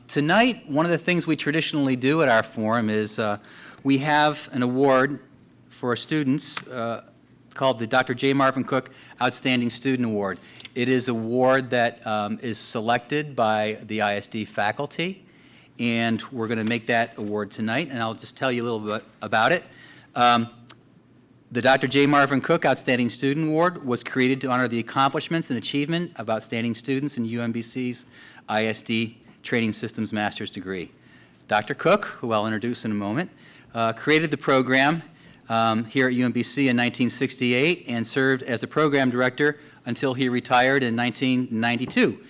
Tonight, one of the things we traditionally do at our forum is we have an award for students called the Dr. J. Marvin Cook Outstanding Student Award. It is an award that is selected by the ISD faculty, and we're going to make that award tonight, and I'll just tell you a little bit about it. The Dr. J. Marvin Cook Outstanding Student Award was created to honor the accomplishments and achievement of outstanding students in UMBC's ISD Training Systems Master's degree. Dr. Cook, who I'll introduce in a moment, created the program here at UMBC in 1968 and served as the program director until he retired in 1992.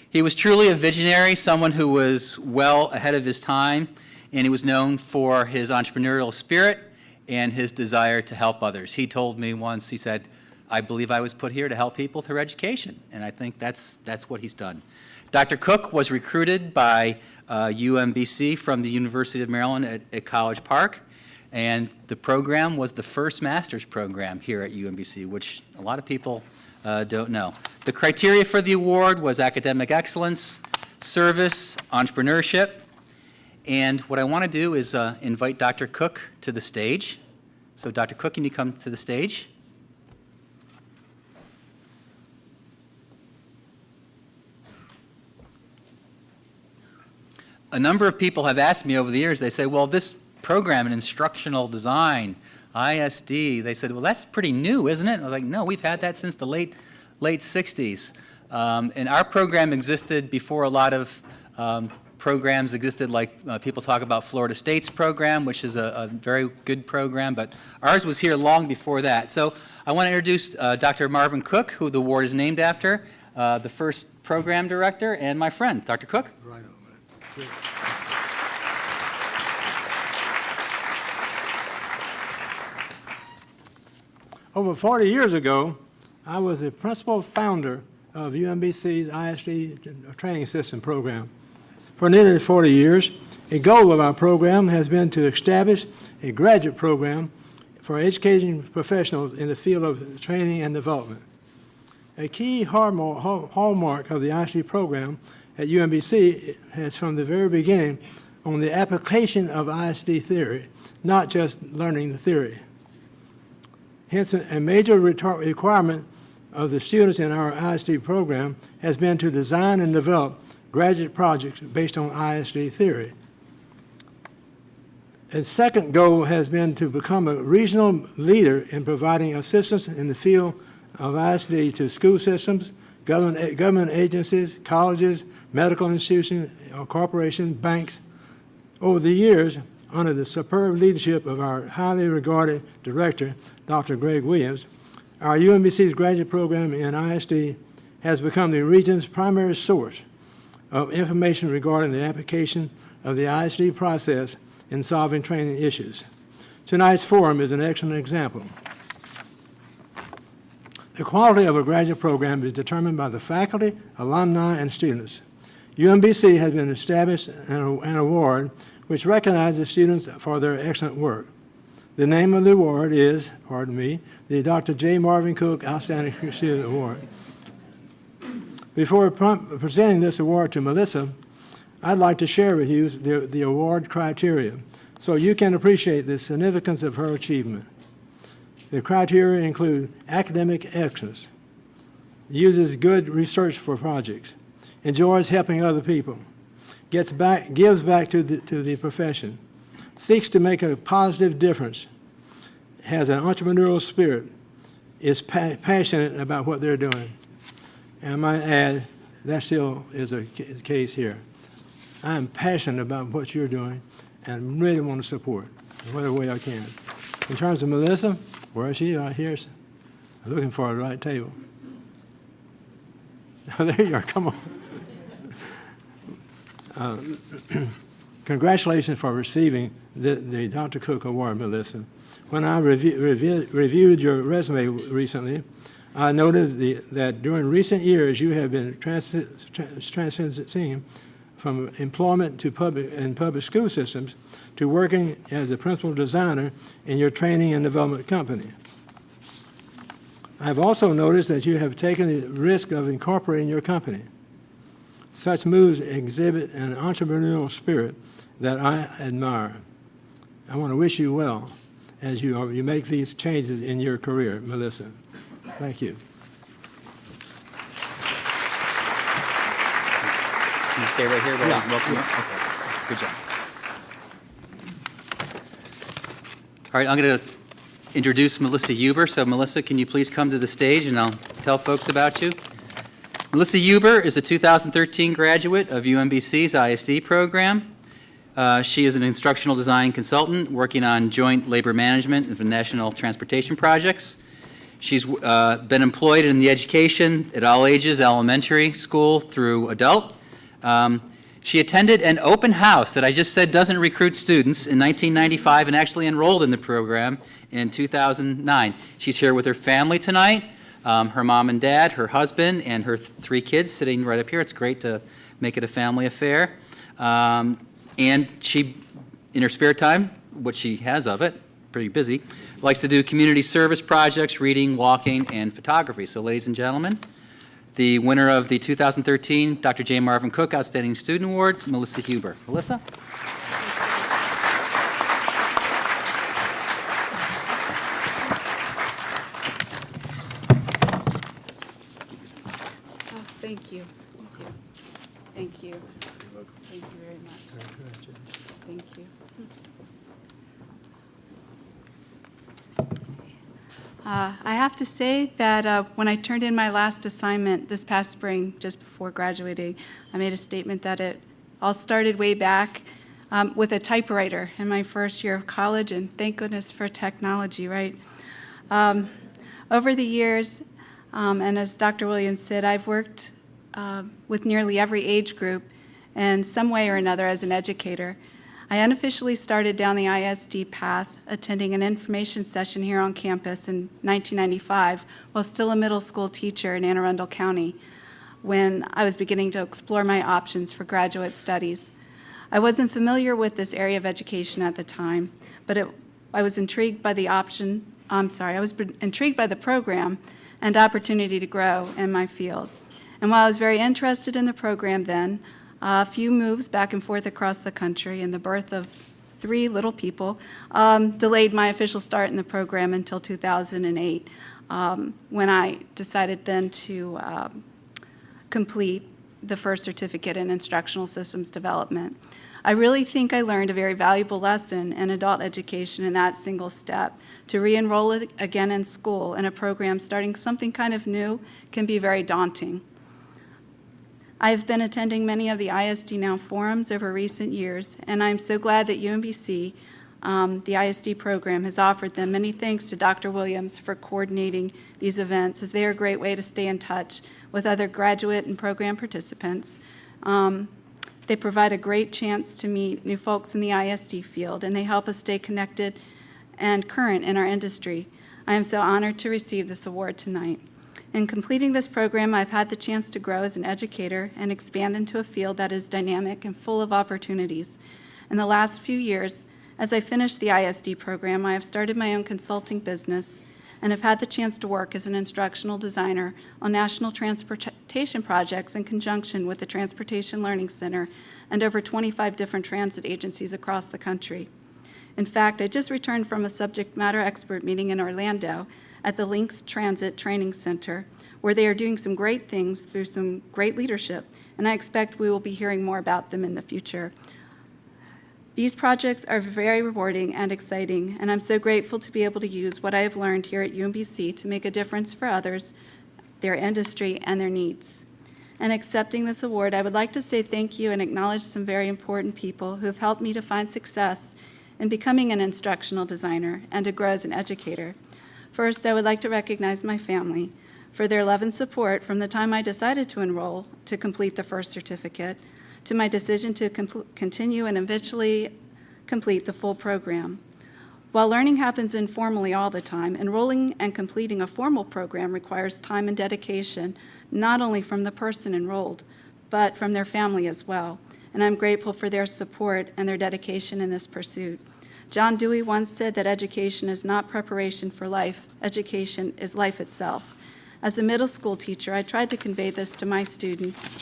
He was truly a visionary, someone who was well ahead of his time, and he was known for his entrepreneurial spirit and his desire to help others. He told me once, he said, "I believe I was put here to help people through education," and I think that's what he's done. Dr. Cook was recruited by UMBC from the University of Maryland at College Park, and the program was the first master's program here at UMBC, which a lot of people don't know. The criteria for the award was academic excellence, service, entrepreneurship, and what I want to do is invite Dr. Cook to the stage. So Dr. Cook, can you come to the stage? A number of people have asked me over the years, they say, well, this program in instructional design, ISD, they said, well, that's pretty new, isn't it? I was like, no, we've had that since the late 60s. And our program existed before a lot of programs existed, like people talk about Florida State's program, which is a very good program, but ours was here long before that. So I want to introduce Dr. Marvin Cook, who the award is named after, the first program director, and my friend, Dr. Cook. Right over there. Over 40 years ago, I was the principal founder of UMBC's ISD training system program. For nearly 40 years, a goal of our program has been to establish a graduate program for educating professionals in the field of training and development. A key hallmark of the ISD program at UMBC has from the very beginning on the application of ISD theory, not just learning the theory. Hence, a major requirement of the students in our ISD program has been to design and develop graduate projects based on ISD theory. A second goal has been to become a regional leader in providing assistance in the field of ISD to school systems, government agencies, colleges, medical institutions, corporations, banks. Over the years, under the superb leadership of our highly regarded director, Dr. Greg Williams, our UMBC's graduate program in ISD has become the region's primary source of information regarding the application of the ISD process in solving training issues. Tonight's forum is an excellent example. The quality of a graduate program is determined by the faculty, alumni, and students. UMBC has been established an award which recognizes students for their excellent work. The name of the award is, pardon me, the Dr. J. Marvin Cook Outstanding Student Award. Before presenting this award to Melissa, I'd like to share with you the award criteria so you can appreciate the significance of her achievement. The criteria include academic excellence, uses good research for projects, enjoys helping other people, gives back to the profession, seeks to make a positive difference, has an entrepreneurial spirit, is passionate about what they're doing. And I might add, that still is a case here. I'm passionate about what you're doing and really want to support in whatever way I can. In terms of Melissa, where is she? Right here. I'm looking for the right table. Oh, there you are. Come on. Congratulations for receiving the Dr. Cook Award, Melissa. When I reviewed your resume recently, I noted that during recent years you have been transitioning from employment to public school systems to working as a principal designer in your training and development company. I have also noticed that you have taken the risk of incorporating your company. Such moves exhibit an entrepreneurial spirit that I admire. I want to wish you well as you make these changes in your career, Melissa. Thank you. Can you stay right here while I welcome you? Okay, that's a good job. All right, I'm going to introduce Melissa Huber. So Melissa, can you please come to the stage and I'll tell folks about you. Melissa Huber is a 2013 graduate of UMBC's ISD program. She is an instructional design consultant working on joint labor management and national transportation projects. She's been employed in the education at all ages, elementary school through adult. She attended an open house that I just said doesn't recruit students in 1995 and actually enrolled in the program in 2009. She's here with her family tonight, her mom and dad, her husband, and her 3 kids sitting right up here. It's great to make it a family affair. And she, in her spare time, what she has of it, pretty busy, likes to do community service projects, reading, walking, and photography. So ladies and gentlemen, the winner of the 2013 Dr. J. Marvin Cook Outstanding Student Award, Melissa Huber. Melissa? Oh, thank you. Thank you. Thank you very much. Thank you. I have to say that when I turned in my last assignment this past spring, just before graduating, I made a statement that it all started way back with a typewriter in my first year of college, and thank goodness for technology, right? Over the years, and as Dr. Williams said, I've worked with nearly every age group in some way or another as an educator. I unofficially started down the ISD path, attending an information session here on campus in 1995 while still a middle school teacher in Anne Arundel County, when I was beginning to explore my options for graduate studies. I wasn't familiar with this area of education at the time, but I was intrigued by the intrigued by the program and opportunity to grow in my field. And while I was very interested in the program then, a few moves back and forth across the country and the birth of 3 little people delayed my official start in the program until 2008, when I decided then to complete the first certificate in instructional systems development. I really think I learned a very valuable lesson in adult education in that single step. To re-enroll again in school in a program starting something kind of new can be very daunting. I've been attending many of the ISD Now forums over recent years, and I'm so glad that UMBC, the ISD program, has offered them. Many thanks to Dr. Williams for coordinating these events, as they are a great way to stay in touch with other graduate and program participants. They provide a great chance to meet new folks in the ISD field, and they help us stay connected and current in our industry. I am so honored to receive this award tonight. In completing this program, I've had the chance to grow as an educator and expand into a field that is dynamic and full of opportunities. In the last few years, as I finished the ISD program, I have started my own consulting business and have had the chance to work as an instructional designer on national transportation projects in conjunction with the Transportation Learning Center and over 25 different transit agencies across the country. In fact, I just returned from a subject matter expert meeting in Orlando at the Lynx Transit Training Center, where they are doing some great things through some great leadership, and I expect we will be hearing more about them in the future. These projects are very rewarding and exciting, and I'm so grateful to be able to use what I have learned here at UMBC to make a difference for others, their industry, and their needs. In accepting this award, I would like to say thank you and acknowledge some very important people who have helped me to find success in becoming an instructional designer and to grow as an educator. First, I would like to recognize my family for their love and support from the time I decided to enroll to complete the first certificate to my decision to continue and eventually complete the full program. While learning happens informally all the time, enrolling and completing a formal program requires time and dedication, not only from the person enrolled, but from their family as well. And I'm grateful for their support and their dedication in this pursuit. John Dewey once said that education is not preparation for life, education is life itself. As a middle school teacher, I tried to convey this to my students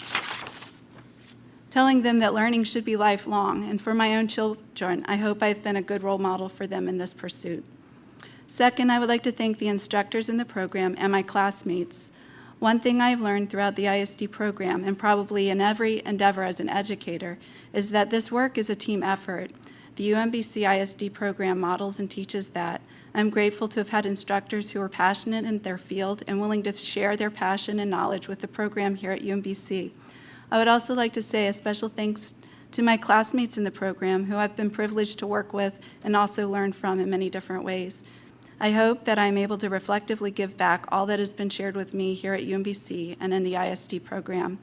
telling them that learning should be lifelong. And for my own children, I hope I've been a good role model for them in this pursuit. Second, I would like to thank the instructors in the program and my classmates. One thing I've learned throughout the ISD program, and probably in every endeavor as an educator, is that this work is a team effort. The UMBC ISD program models and teaches that. I'm grateful to have had instructors who are passionate in their field and willing to share their passion and knowledge with the program here at UMBC. I would also like to say a special thanks to my classmates in the program who I've been privileged to work with and also learn from in many different ways. I hope that I'm able to reflectively give back all that has been shared with me here at UMBC and in the ISD program.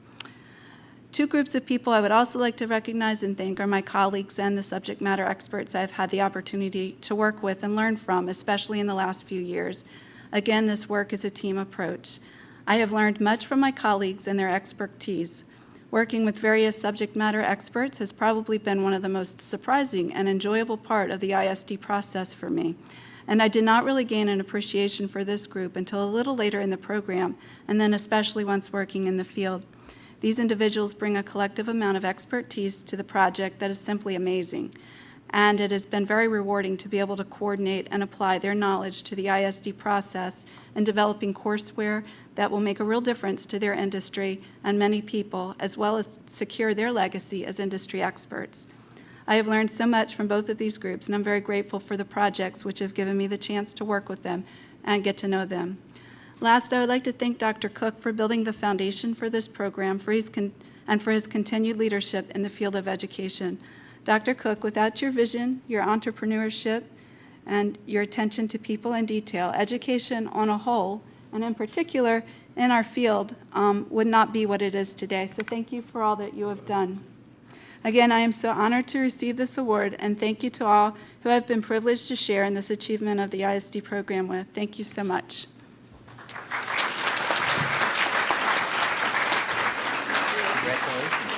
Two groups of people I would also like to recognize and thank are my colleagues and the subject matter experts I've had the opportunity to work with and learn from, especially in the last few years. Again, this work is a team approach. I have learned much from my colleagues and their expertise. Working with various subject matter experts has probably been one of the most surprising and enjoyable part of the ISD process for me. And I did not really gain an appreciation for this group until a little later in the program, and then especially once working in the field. These individuals bring a collective amount of expertise to the project that is simply amazing. And it has been very rewarding to be able to coordinate and apply their knowledge to the ISD process in developing courseware that will make a real difference to their industry and many people, as well as secure their legacy as industry experts. I have learned so much from both of these groups, and I'm very grateful for the projects which have given me the chance to work with them and get to know them. Last, I would like to thank Dr. Cook for building the foundation for this program and for his continued leadership in the field of education. Dr. Cook, without your vision, your entrepreneurship, and your attention to people and detail, education on a whole, and in particular in our field, would not be what it is today. So thank you for all that you have done. Again, I am so honored to receive this award, and thank you to all who have been privileged to share in this achievement of the ISD program with. Thank you so much. Congratulations.